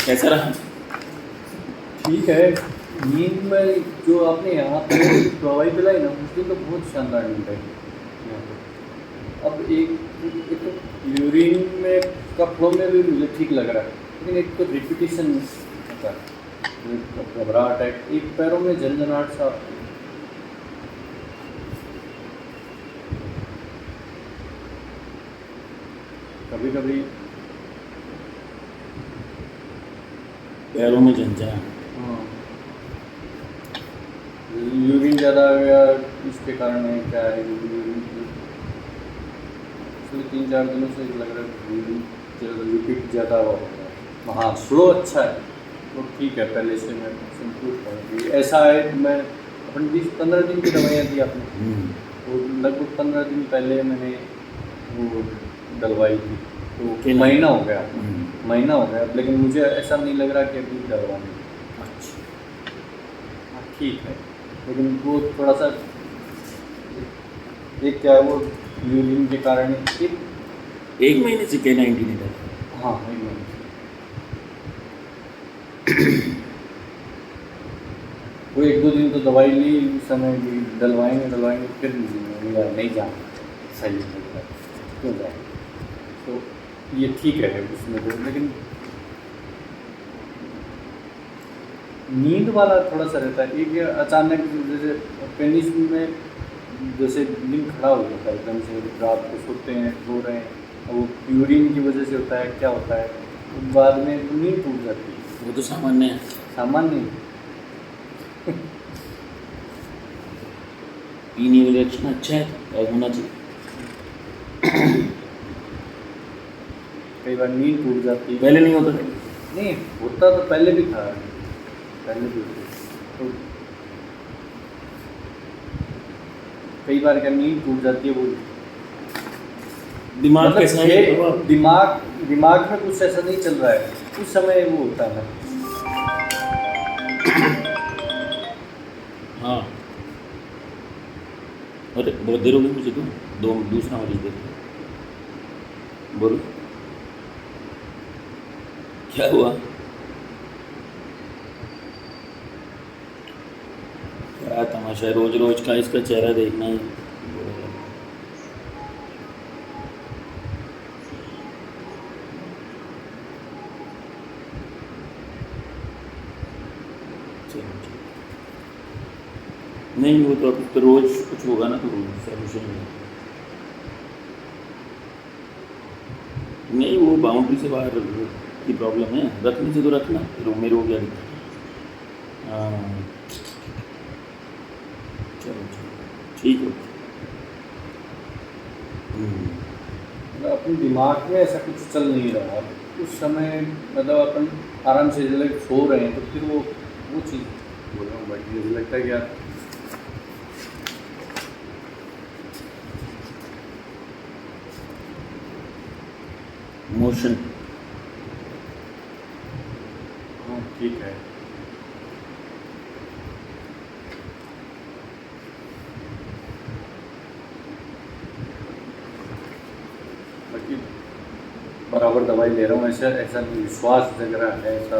कैसा रहा? ठीक है। नींद में जो आपने यहाँ पे दवाई पिलाई ना, उस दिन तो बहुत शानदार नींद आई यहाँ पे। अब एक तो यूरिन में का फ्लो में भी मुझे ठीक लग रहा है, लेकिन एक तो रिपीटिशन होता है, घबराहट है, एक पैरों में झंझनाहट सा। कभी कभी पैरों में झंझना। हाँ, यूरिन ज़्यादा आ गया, इसके कारण है क्या है, यूरिन पिछले 3-4 दिनों से लग रहा है यूरिन रिपीट ज़्यादा हुआ होता है। हाँ, फ्लो अच्छा है तो ठीक है, पहले से मैं संतुष्ट हूँ। ऐसा है कि मैं अपन 20-15 दिन की दवाइयाँ दी आपने, तो लगभग 15 दिन पहले मैंने वो डलवाई थी, तो महीना हो गया, महीना हो गया, लेकिन मुझे ऐसा नहीं लग रहा कि अभी डलवानी। अच्छा, हाँ ठीक है, लेकिन वो थोड़ा सा एक क्या है, वो यूरिन के कारण एक महीने से K90 नहीं था। हाँ एक महीने से वो 1-2 दिन तो दवाई ली, उस समय भी डलवाएंगे फिर नहीं जाना सही नहीं है, क्यों जाए, तो ये ठीक है उसमें तो। लेकिन नींद वाला थोड़ा सा रहता है, एक अचानक जैसे पेनिस में जैसे दिन खड़ा हो जाता है एकदम से, रात को सोते हैं सो रहे हैं, और वो यूरिन की वजह से होता है, क्या होता है, तो बाद में नींद टूट जाती है। वो तो सामान्य है। सामान्य पीने का रिएक्शन अच्छा है और होना चाहिए। कई बार नींद टूट जाती है। पहले नहीं होता था? नहीं होता तो पहले भी था, पहले भी होता तो कई बार क्या नींद टूट जाती है, वो दिमाग मतलब कैसा है? दिमाग में कुछ ऐसा नहीं चल रहा है उस समय, वो होता है। हाँ, अरे बहुत देर हो गई मुझे तो दूसरा मरीज देखो। बोलो क्या हुआ? क्या तमाशा है, रोज रोज का इसका चेहरा देखना ही। नहीं वो तो अब तो रोज कुछ होगा ना, तो सोल्यूशन नहीं, वो बाउंड्री से बाहर की प्रॉब्लम है, रखने से तो रखना, फिर मेरे हो गया। हाँ चलो ठीक है। मतलब अपने दिमाग में ऐसा कुछ चल नहीं रहा उस समय, मतलब अपन आराम से जैसे सो रहे हैं, तो फिर वो चीज़ बोल रहा हूँ भाई, मुझे लगता है कि यार मोशन। हाँ ठीक है। बाकी बराबर दवाई ले रहा हूँ, ऐसा ऐसा विश्वास जग रहा है ऐसा।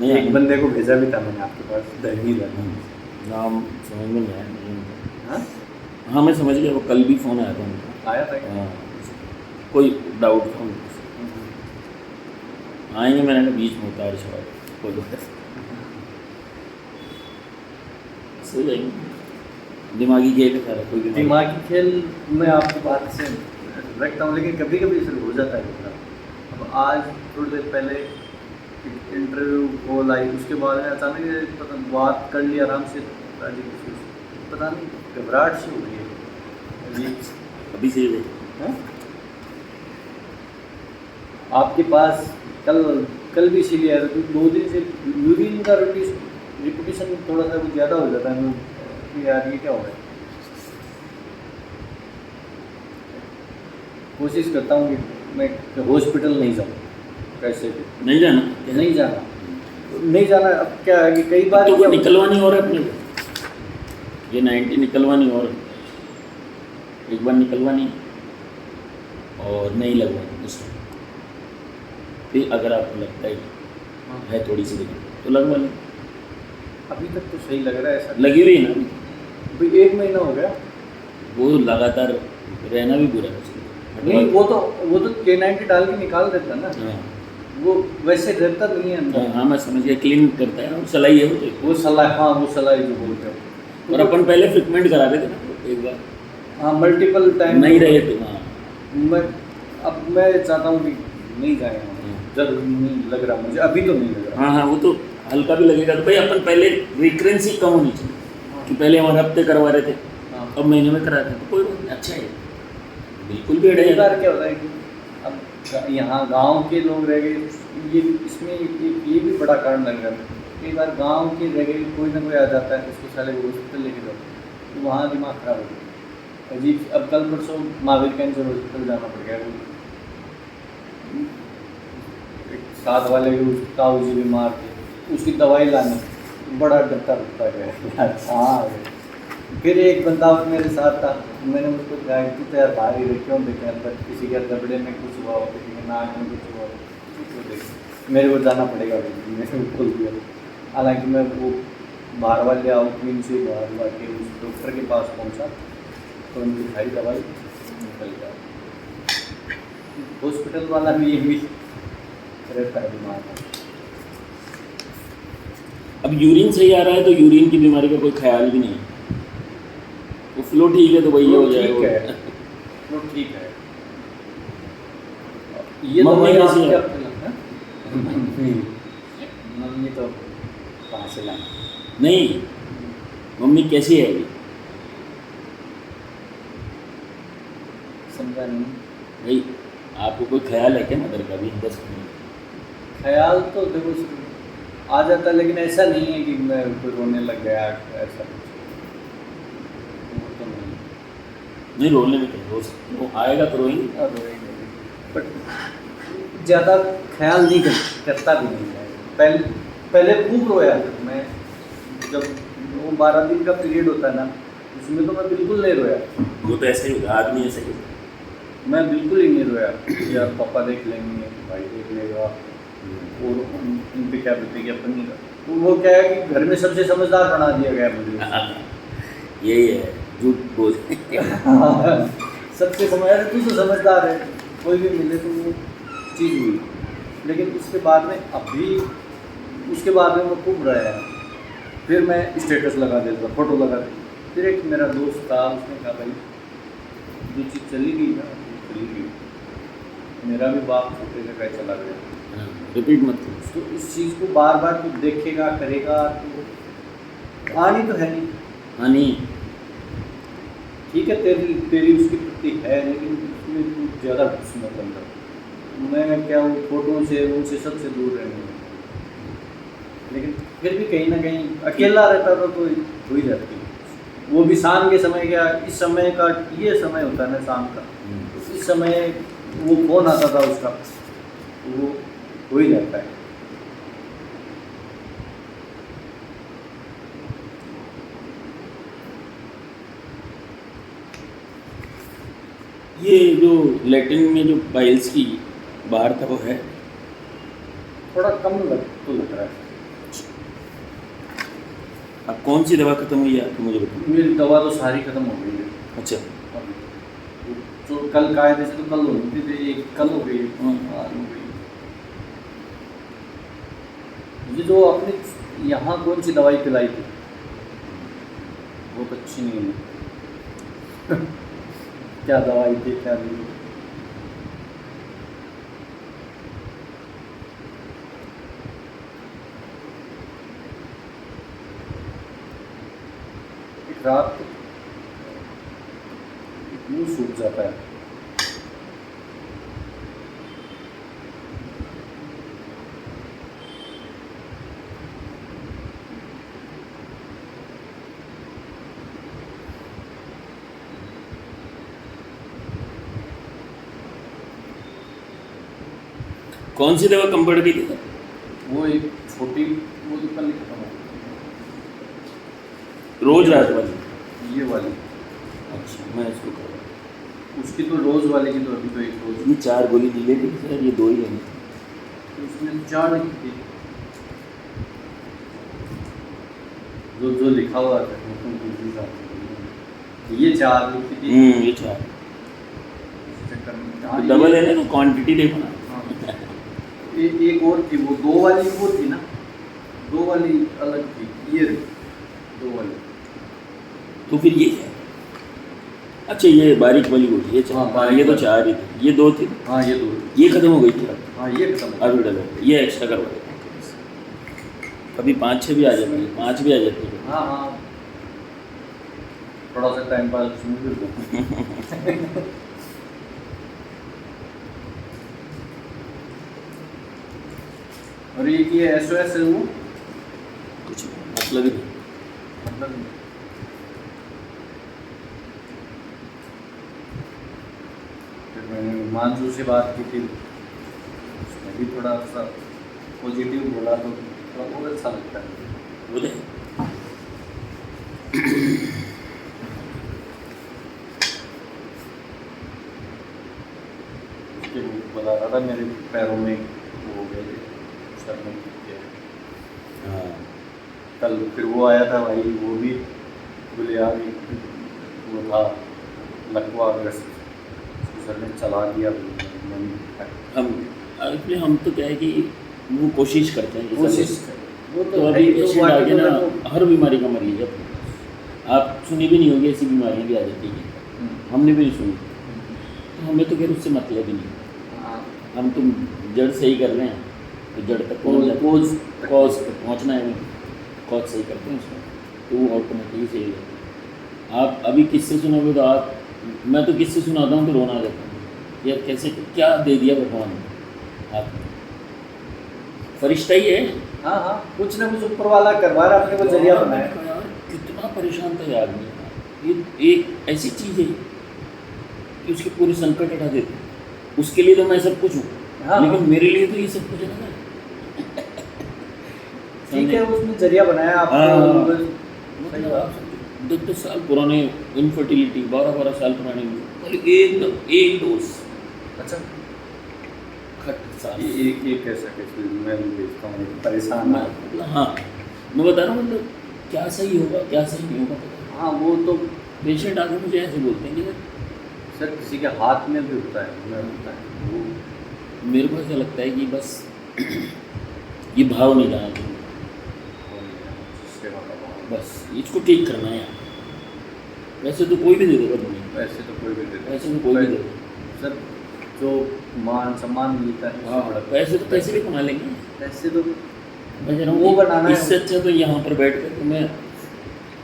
नहीं एक बंदे को भेजा भी था मैंने आपके पास, दही नाम समझ में नहीं आया। हाँ हाँ मैं समझ गया, वो कल भी फ़ोन आया था उनका। आया था क्या? हाँ, कोई डाउट था उनको। आएंगे, मैंने बीच में उतार छोड़ा, कोई बात सो जाएंगे। दिमागी खेल है सारा, कोई दिमागी खेल मैं आपकी बात से रखता हूँ, लेकिन कभी कभी इसे हो जाता है मेरा। अब आज थोड़ी देर पहले इंटरव्यू कॉल आई, उसके बाद में अचानक पता बात कर ली आराम से, पता नहीं घबराहट सी हो गई है अभी से ही हाँ? आपके पास कल भी इसीलिए आया था, क्योंकि 2 दिन से यूरिन का रिपीटिशन थोड़ा सा कुछ ज़्यादा हो जाता है, कि यार ये क्या हो रहा है। कोशिश करता हूँ कि मैं हॉस्पिटल नहीं जाऊँ, कैसे भी नहीं जाना, नहीं जाना। अब क्या है कि कई बार तो निकलवानी और अपने ये 90 निकलवानी, और एक बार निकलवानी और नहीं लगवानी, फिर अगर आपको लगता है हाँ। है थोड़ी सी दिक्कत तो लगवा लें। अभी तक तो सही लग रहा है ऐसा। लगी हुई है ना अभी 1 महीना हो गया। वो लगातार रहना भी बुरा है उसको। नहीं, वो तो K90 डाल के निकाल देता ना, हाँ वो वैसे रहता नहीं है अंदर। हाँ मैं समझ गया, क्लीन करता है ना, वो सलाई है वो तो। वो सलाई, हाँ वो सलाई जो बोलते हो। और अपन पहले फिटमेंट करा रहे थे ना एक बार, हाँ मल्टीपल टाइम नहीं रहे तो हाँ। मैं चाहता हूँ कि नहीं जाए वहाँ। जरूरी नहीं लग रहा मुझे, अभी तो नहीं लग रहा। हाँ हाँ वो तो हल्का भी लगेगा तो भाई अपन पहले रिकरेंसी कम होनी चाहिए कि पहले हमारे हफ्ते करवा रहे थे हाँ। अब महीने में करा रहे हैं तो कोई बात नहीं, अच्छा है बिल्कुल भी कई अड़े बार क्या होता है कि अब यहाँ गांव के लोग रह गए, ये इसमें ये भी बड़ा कारण लग रहा है। कई बार गांव के रह गए, कोई ना कोई आ जाता है उसको साले हॉस्पिटल लेके जाओ तो वहाँ दिमाग खराब हो गया अजीब। अब कल परसों महावीर कैंसर हॉस्पिटल जाना पड़ गया। एक साथ वाले भी ताऊ जी बीमार थे, उसकी दवाई लानी बड़ा डरता गया। हाँ फिर एक बंदा मेरे साथ था, मैंने उसको कहा कि तो यार बाहर ही रह, क्यों देखे अंदर किसी के दबड़े में कुछ हुआ हो, किसी के नाक में कुछ हुआ हो, तो देख मेरे को जाना पड़ेगा भाई। मैंने बोल दिया, हालांकि मैं वो बाहर वाले आउटलीन से बाहर जाके उस डॉक्टर के पास पहुंचा तो उनकी खाई दवाई निकल गया। हॉस्पिटल वाला भी यही रहता है दिमाग में। अब यूरिन सही आ रहा है तो यूरिन की बीमारी का कोई ख्याल भी नहीं है, वो फ्लो ठीक है तो वही हो ठीक जाएगा। है, वो ठीक है। ये मम्मी दवाई कैसी है? आपको लगता है? मम्मी तो कहाँ से लाना। नहीं मम्मी कैसी है अभी? समझा नहीं। भाई आपको कोई ख्याल है क्या मदर का भी 10 मिनट? ख्याल तो देखो आ जाता है, लेकिन ऐसा नहीं है कि मैं कोई रोने लग गया, ऐसा कुछ वो तो नहीं। नहीं रोने में क्या वो आएगा तो रोएंगे। बट ज़्यादा ख्याल नहीं करता भी नहीं है। पहले खूब रोया था मैं, जब वो 12 दिन का पीरियड होता है ना, उसमें तो मैं बिल्कुल नहीं रोया। वो तो ऐसे ही होगा, आदमी ऐसे ही होगा। मैं बिल्कुल ही नहीं रोया यार, पापा देख लेंगे, भाई देख लेगा, और उन पे क्या बीतेगी क्या अपन नहीं। तो वो क्या है कि घर में सबसे समझदार बना दिया गया मुझे। यही है झूठ बोल। सबसे समझदार तू तो समझदार है, कोई भी मिले तो वो चीज़ हुई। लेकिन उसके बाद में उसके बाद में मैं खूब रहा। फिर मैं स्टेटस लगा देता, फोटो लगा देता। फिर एक मेरा दोस्त था, उसने कहा भाई जो चीज़ चली गई ना चली गई। मेरा भी बाप छोटे से कहीं चला गया, रिपीट मत करो। तो इस चीज़ को बार बार तू देखेगा करेगा तो आनी तो है नहीं। हाँ नहीं ठीक है, तेरी उसकी प्रति है, लेकिन उसमें तू ज़्यादा घुस मत अंदर। मैं क्या हूँ, फोटो से उनसे सबसे दूर रहने में। लेकिन फिर भी कहीं ना कहीं अकेला रहता था तो हो ही जाती है। वो भी शाम के समय, क्या इस समय का ये समय होता है ना शाम का, तो इस समय वो फोन आता था उसका, तो वो हो ही जाता है। ये जो लैटिन में जो पाइल्स की बाहर था वो है थोड़ा कम लग रहा है। अब कौन सी दवा खत्म हुई है आपको मुझे बताओ। मेरी दवा तो सारी खत्म हो गई है। अच्छा तो कल कायदे से तो कल होती थी, एक कल हो गई, आज हो गई। ये जो आपने यहाँ कौन सी दवाई पिलाई थी बहुत अच्छी नहीं है। क्या दवाई थी क्या नहीं। एक रात मुंह सूख जाता है। कौन सी दवा कम पड़ गई थी? वो एक छोटी, वो तो कल ही खत्म हो रोज रात वाली? गई, ये वाली। अच्छा मैं इसको कर रहा हूँ। उसकी तो रोज़ वाले की तो अभी तो एक रोज़। ये 4 गोली दी लेती सर, ये 2 ही है। तो उसमें 4 लिखी थी, जो लिखा हुआ था ये 4 लिखी थी। ये 4 इस चक्कर में तो डबल है ना, क्वांटिटी देखो ना। हाँ। एक और थी, वो 2 वाली वो थी ना, 2 वाली अलग थी, ये 2 वाली। तो फिर ये है, अच्छा ये बारीक वाली होती है, हाँ, हाँ ये तो बारीक 4 ही थी, ये 2 थी, हाँ ये 2 थी। ये खत्म हो गई थी अब। हाँ ये खत्म हो अभी डबल ये एक्स्ट्रा करवा देते हैं, कभी 5-6 भी आ जाती है, 5 भी आ जाती है। हाँ हाँ, थोड़ा सा टाइम पास उसमें भी होता। और ये SOS है वो, कुछ मतलब ही नहीं। मतलब फिर मैंने मानसू से बात की थी, उसने भी थोड़ा सा पॉजिटिव बोला, तो थोड़ा बहुत अच्छा लगता है। बोले उसके वो बता रहा था मेरे पैरों में वो हो गए थे, सर में दुख गया। हाँ कल फिर वो आया था भाई, वो भी बोले यार वो था लकवा अगस्त, उसको सर ने चला दिया। हम एक्चुअली हम तो क्या है कि वो कोशिश करते हैं कि कोशिश सब- वो तो है अभी ही, तो पेशेंट बाकी आगे तो ना देखो। हर बीमारी का मरीज है, आप सुनी भी नहीं होगी, ऐसी बीमारियां भी आ जाती हैं, हमने भी नहीं सुनी, तो हमें तो खैर उससे मतलब ही नहीं, हाँ, हम तो जड़ सही कर रहे हैं, तो जड़ तक पहुँच जाते हैं, कॉज तक पहुँचना है, कॉज सही करते हैं उसको, तो वो ऑटोमेटिकली सही है। आप अभी किससे सुनोगे तो आप, मैं तो किससे सुनाता हूँ तो रोना आ जाता हूँ यार, कैसे क्या दे दिया भगवान ने आपको, फरिश्ता ही है। हाँ हाँ, कुछ ना कुछ ऊपर वाला करवा रहा, अपने को जरिया बनाया। यार कितना परेशान था यार आदमी, ये एक ऐसी चीज़ है कि उसके पूरे संकट हटा देते हैं। उसके लिए तो मैं सब कुछ हूँ, हाँ, लेकिन हाँ। मेरे लिए तो ये सब कुछ है ना। ठीक है, उसने जरिया बनाया हाँ, आपको। मतलब आप समझो, 10-10 साल पुराने इनफर्टिलिटी, 12-12 साल पुराने, मतलब एक डोज अच्छा, खट साल। एक ऐसा केस मैं भी देखता हूँ, परेशान है। मतलब हाँ, मैं बता रहा हूँ, मतलब क्या सही होगा क्या सही नहीं होगा पता नहीं। हाँ वो तो पेशेंट आके मुझे ऐसे बोलते हैं कि यार, सर किसी के हाथ में भी होता है, में होता है वो। मेरे को ऐसा लगता है कि बस ये भाव नहीं जाना चाहिए, सेवा का भाव। बस इसको ठीक करना है यार। वैसे तो कोई भी दे देगा तुम्हें, वैसे तो कोई भी देता है। वैसे तो कोई भी दे देगा। सर जो मान सम्मान मिलता है, हाँ, पैसे तो पैसे भी कमा लेंगे, पैसे तो मैं कह रहा हूँ वो कि बनाना है। इससे अच्छा तो यहाँ पर बैठ कर मैं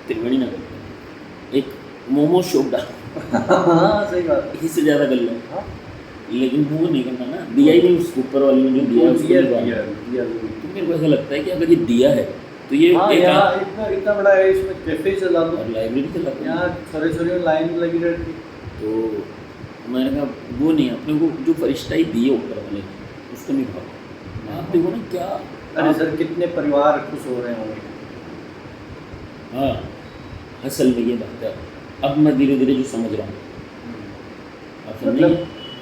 त्रिवेणी नगर एक मोमो शॉप डाल, हाँ सही बात है। इससे ज़्यादा कर लो, हाँ, लेकिन वो नहीं करना ना, दिया ही नहीं उसके ऊपर वाले ने जो दिया है, उसको दिया नहीं दिया बांटना। दिया। तो मेरे को ऐसा लगता है कि अगर ये दिया है तो ये हाँ एक यहाँ इतना इतना बड़ा है, इसमें कैफे चला दो, और लाइब्रेरी चलाते हैं। यहाँ छोरे छोरे में लाइन लगी रहती। तो मैंने कहा वो नहीं, अपने को जो फरिश्ताई दी है ऊपर वाले ने उसको नहीं भागा। आप देखो ना क्या, अरे सर कितने परिवार खुश हो रहे होंगे। हाँ असल में ये बात है, अब मैं धीरे धीरे जो समझ रहा हूँ, आप समझेंगे? मतलब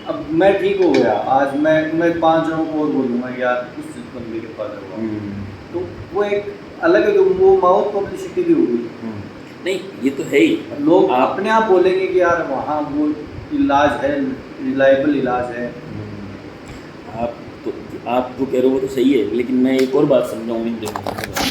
अब मैं ठीक हो गया, आज मैं 5 जनों को और बोलूँगा यार उस बंदे के पास हुआ, तो वो एक अलग है, वो माउथ पब्लिसिटी भी होगी। नहीं ये तो है ही, लोग आप अपने आप बोलेंगे कि यार वहाँ वो इलाज है, रिलायबल इलाज है। आप तो, आप जो कह रहे हो वो तो सही है, लेकिन मैं एक और बात समझाऊँ इन दिनों